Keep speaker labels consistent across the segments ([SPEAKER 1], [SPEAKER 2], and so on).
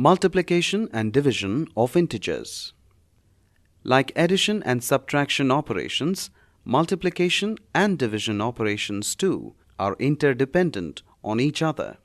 [SPEAKER 1] Multiplication and division of integers. Like addition and subtraction operations, multiplication and division operations too are interdependent on each other.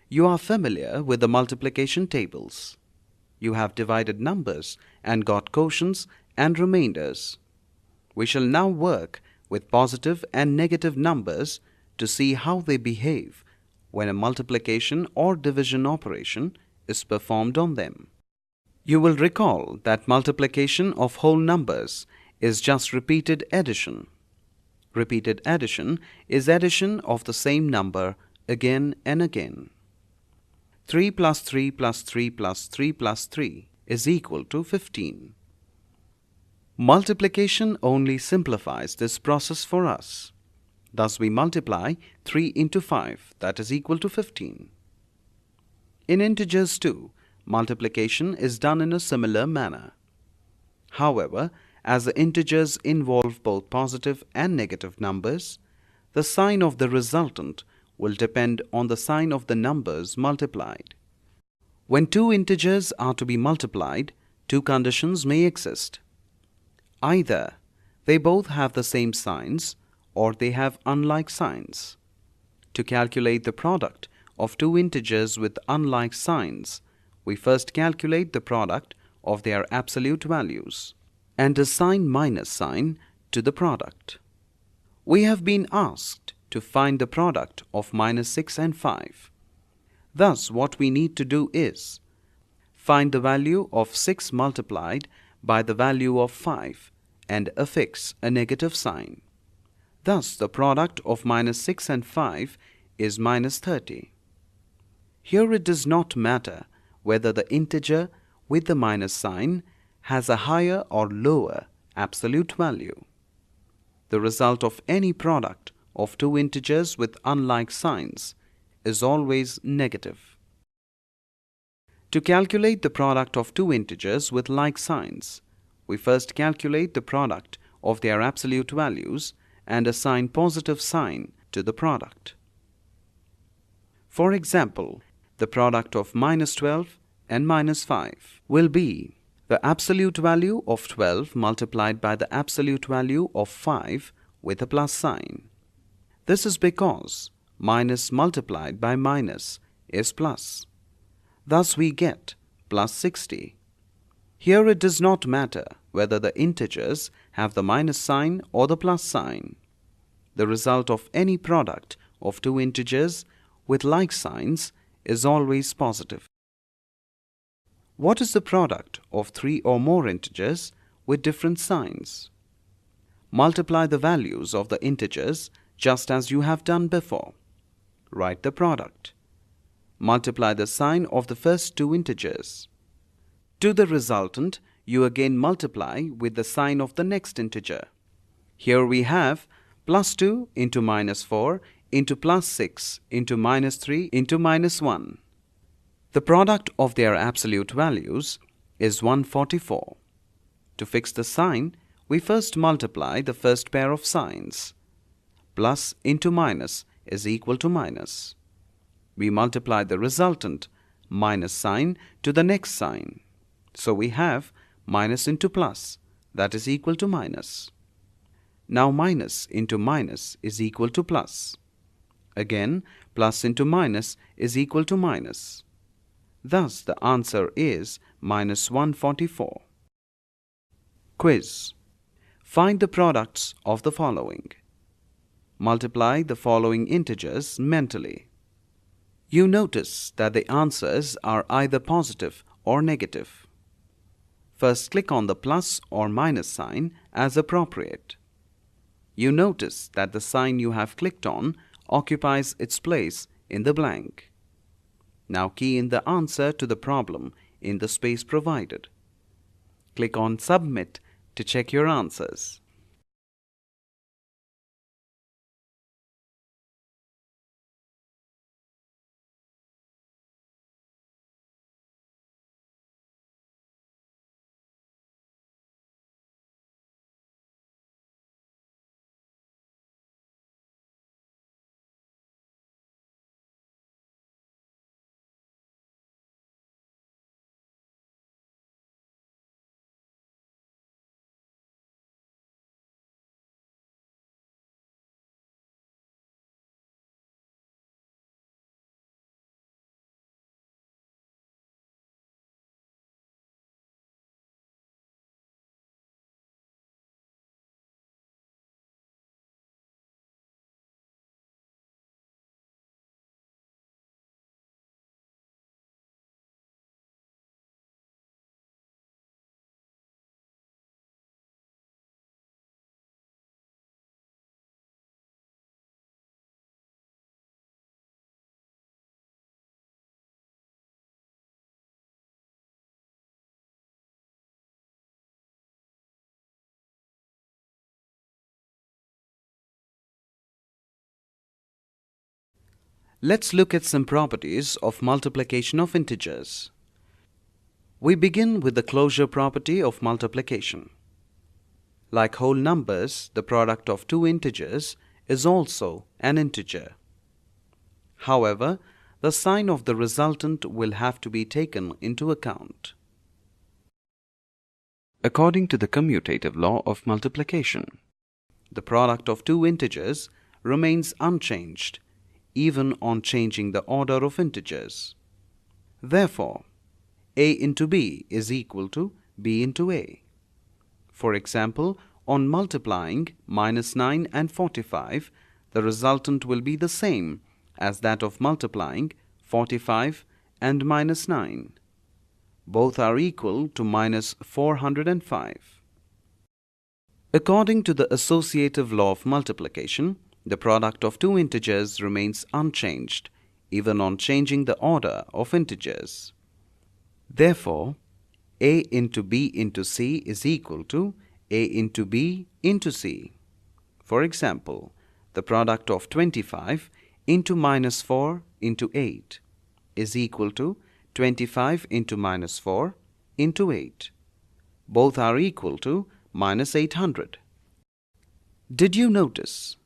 [SPEAKER 1] You are familiar with the multiplication tables. You have divided numbers and got quotients and remainders. We shall now work with positive and negative numbers to see how they behave when a multiplication or division operation is performed on them. You will recall that multiplication of whole numbers is just repeated addition. Repeated addition is addition of the same number again and again. 3 plus 3 plus 3 plus 3 plus 3 is equal to 15. Multiplication only simplifies this process for us. Thus we multiply 3 into 5, that is equal to 15. In integers too, multiplication is done in a similar manner. However, as the integers involve both positive and negative numbers, the sign of the resultant will depend on the sign of the numbers multiplied. When two integers are to be multiplied, two conditions may exist. Either they both have the same signs or they have unlike signs. To calculate the product of two integers with unlike signs, we first calculate the product of their absolute values and assign minus sign to the product. We have been asked to find the product of minus 6 and 5. Thus, what we need to do is find the value of 6 multiplied by the value of 5 and affix a negative sign. Thus, the product of minus 6 and 5 is minus 30. Here it does not matter whether the integer with the minus sign has a higher or lower absolute value. The result of any product of two integers with unlike signs is always negative. To calculate the product of two integers with like signs, we first calculate the product of their absolute values and assign positive sign to the product. For example, the product of minus 12 and minus 5 will be the absolute value of 12 multiplied by the absolute value of 5 with a plus sign. This is because minus multiplied by minus is plus. Thus we get plus 60. Here it does not matter whether the integers have the minus sign or the plus sign. The result of any product of two integers with like signs is always positive. What is the product of 3 or more integers with different signs? Multiply the values of the integers just as you have done before. Write the product. Multiply the sign of the first two integers. To the resultant, you again multiply with the sign of the next integer. Here we have plus 2 into minus 4 into plus 6 into minus 3 into minus 1. The product of their absolute values is 144. To fix the sign, we first multiply the first pair of signs. Plus into minus is equal to minus. We multiply the resultant minus sign to the next sign. So we have minus into plus, that is equal to minus. Now minus into minus is equal to plus. Again, plus into minus is equal to minus. Thus, the answer is minus 144. Quiz. Find the products of the following. Multiply the following integers mentally. You notice that the answers are either positive or negative. First, click on the plus or minus sign as appropriate. You notice that the sign you have clicked on occupies its place in the blank. Now key in the answer to the problem in the space provided. Click on Submit to check your answers. Let's look at some properties of multiplication of integers. We begin with the closure property of multiplication. Like whole numbers, the product of two integers is also an integer. However, the sign of the resultant will have to be taken into account. According to the commutative law of multiplication, the product of two integers remains unchanged even on changing the order of integers. Therefore, a into b is equal to b into a. For example, on multiplying -9 and 45, the resultant will be the same as that of multiplying 45 and -9. Both are equal to -405. According to the associative law of multiplication, the product of two integers remains unchanged even on changing the order of integers. Therefore, a into b into c is equal to a into b into c. For example, the product of 25 into -4 into 8 is equal to 25 into -4 into 8. Both are equal to -800. Did you notice?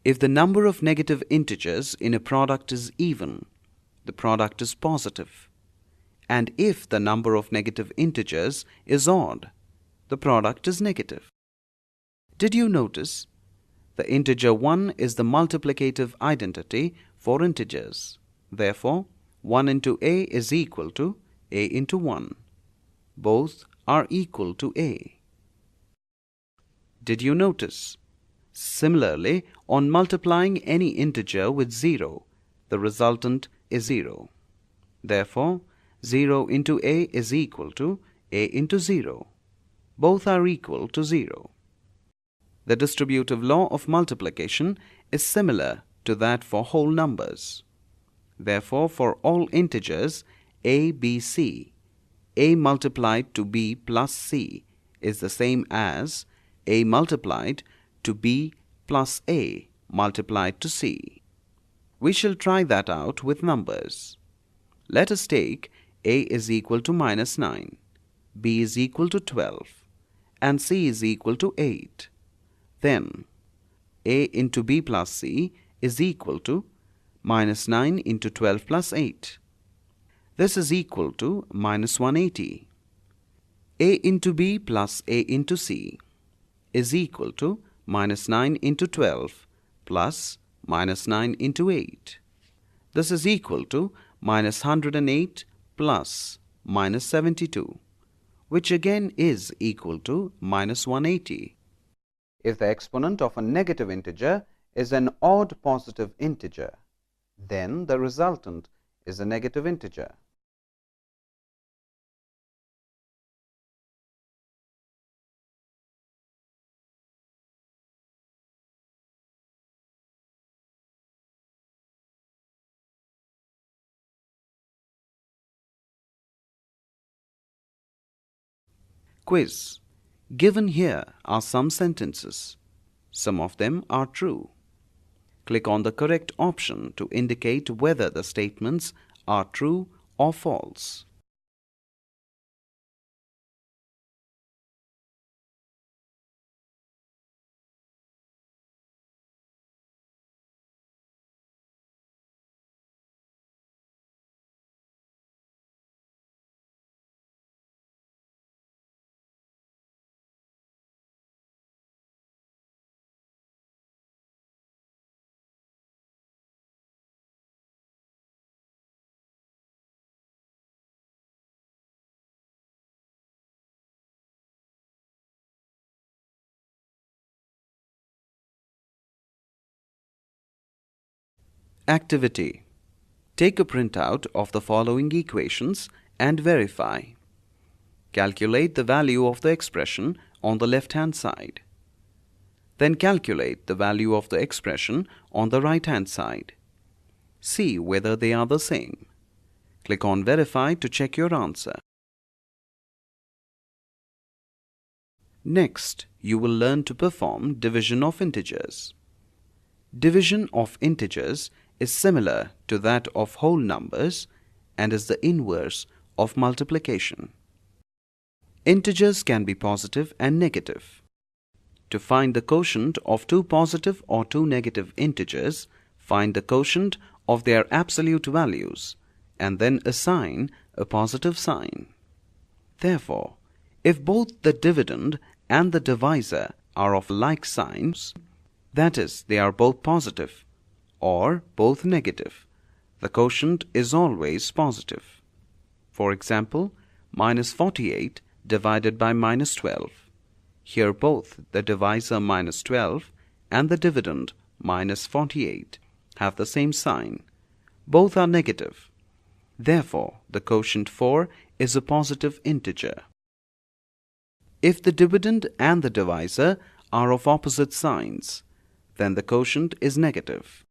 [SPEAKER 1] If the number of negative integers in a product is even, the product is positive. And if the number of negative integers is odd, the product is negative. Did you notice? The integer 1 is the multiplicative identity for integers. Therefore, 1 into a is equal to a into 1. Both are equal to a. Did you notice? Similarly, on multiplying any integer with 0, the resultant is 0. Therefore, 0 into a is equal to a into 0. Both are equal to 0. The distributive law of multiplication is similar to that for whole numbers. Therefore, for all integers a, b, c, a multiplied to b plus c is the same as a multiplied to b plus a multiplied to c. We shall try that out with numbers. Let us take a is equal to -9, b is equal to 12, and c is equal to 8. Then, a into b plus c is equal to -9 into 12 plus 8. This is equal to -180. A into b plus a into c is equal to -9 into 12 plus -9 into 8. This is equal to -108 plus -72, which again is equal to -180. If the exponent of a negative integer is an odd positive integer, then the resultant is a negative integer. Quiz. Given here are some sentences. Some of them are true. Click on the correct option to indicate whether the statements are true or false. Activity. Take a printout of the following equations and verify. Calculate the value of the expression on the left-hand side. Then calculate the value of the expression on the right-hand side. See whether they are the same. Click on Verify to check your answer. Next, you will learn to perform division of integers. Division of integers is similar to that of whole numbers and is the inverse of multiplication. Integers can be positive and negative. To find the quotient of two positive or two negative integers, find the quotient of their absolute values and then assign a positive sign. Therefore, if both the dividend and the divisor are of like signs, that is, they are both positive or both negative, the quotient is always positive. For example, minus 48 divided by minus 12. Here both the divisor minus 12 and the dividend minus 48 have the same sign. Both are negative. Therefore, the quotient 4 is a positive integer. If the dividend and the divisor are of opposite signs, then the quotient is negative.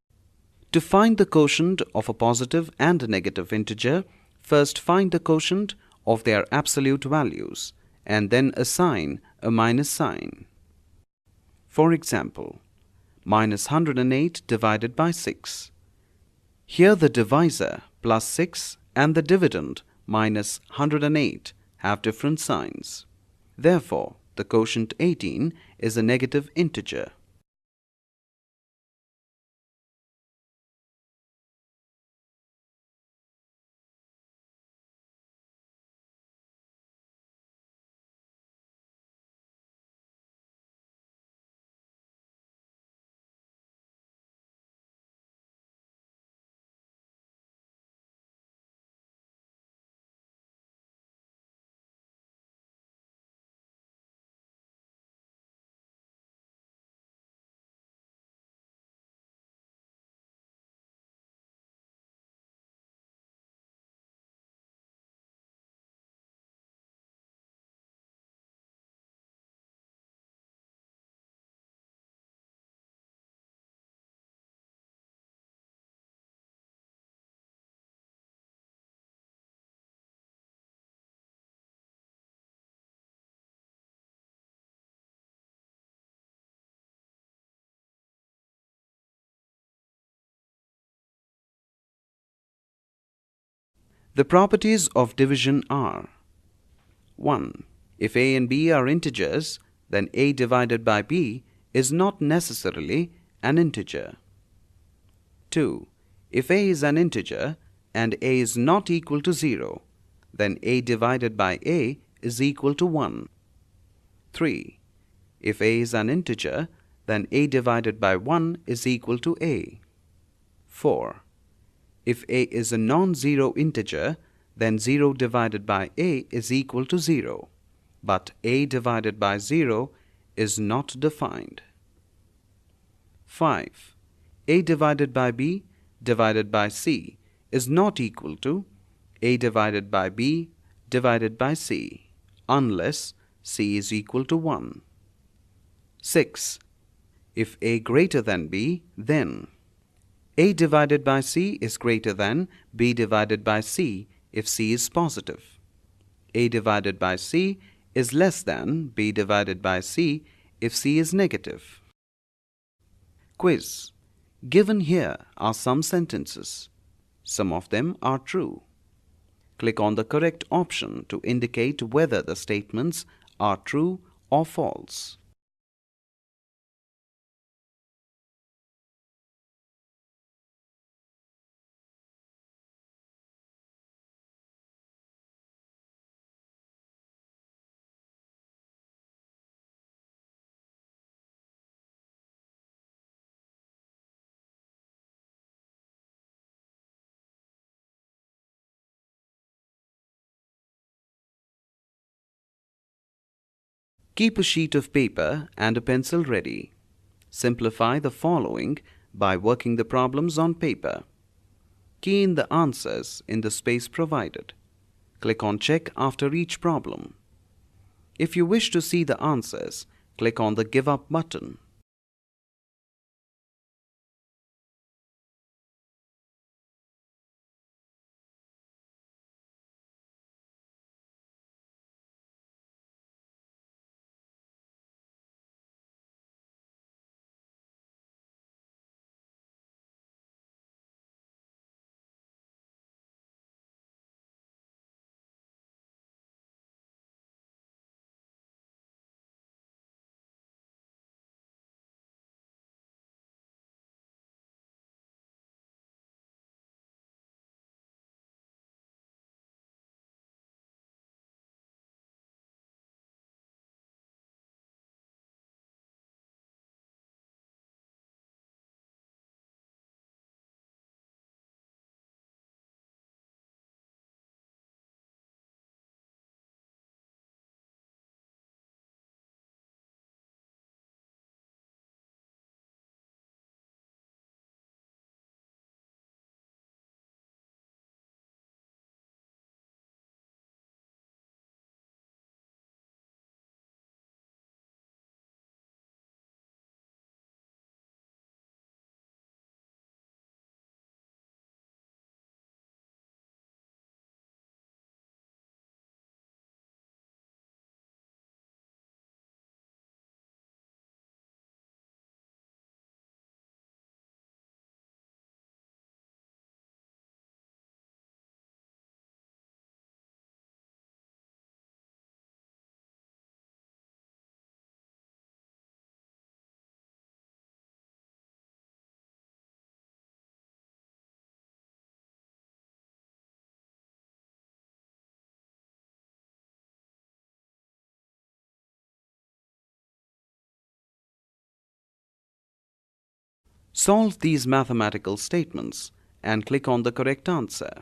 [SPEAKER 1] To find the quotient of a positive and a negative integer, first find the quotient of their absolute values and then assign a minus sign. For example, minus 108 divided by 6. Here the divisor plus 6 and the dividend minus 108 have different signs. Therefore, the quotient 18 is a negative integer. The properties of division are: 1. If a and b are integers, then a divided by b is not necessarily an integer. 2. If a is an integer and a is not equal to 0, then a divided by a is equal to 1. 3. If a is an integer, then a divided by 1 is equal to a. 4. If a is a non-zero integer, then 0 divided by a is equal to 0, but a divided by 0 is not defined. 5. A divided by b divided by c is not equal to a divided by b divided by c, unless c is equal to 1. 6. If a greater than b, then a divided by c is greater than b divided by c if c is positive. A divided by c is less than b divided by c if c is negative. Quiz. Given here are some sentences. Some of them are true. Click on the correct option to indicate whether the statements are true or false. Keep a sheet of paper and a pencil ready. Simplify the following by working the problems on paper. Key in the answers in the space provided. Click on Check after each problem. If you wish to see the answers, click on the Give Up button. Solve these mathematical statements and click on the correct answer.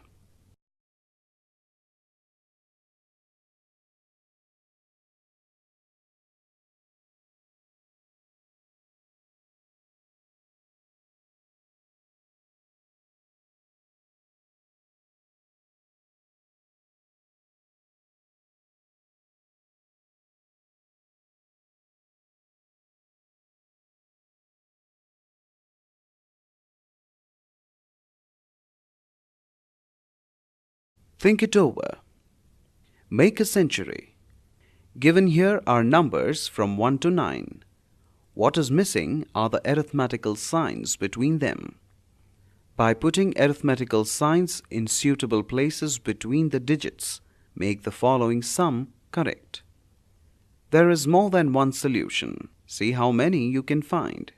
[SPEAKER 1] Think it over. Make a century. Given here are numbers from 1 to 9. What is missing are the arithmetical signs between them. By putting arithmetical signs in suitable places between the digits, make the following sum correct. There is more than one solution. See how many you can find.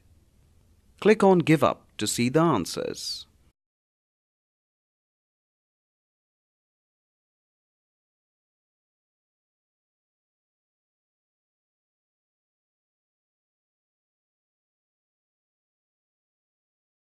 [SPEAKER 1] Click on Give Up to see the answers.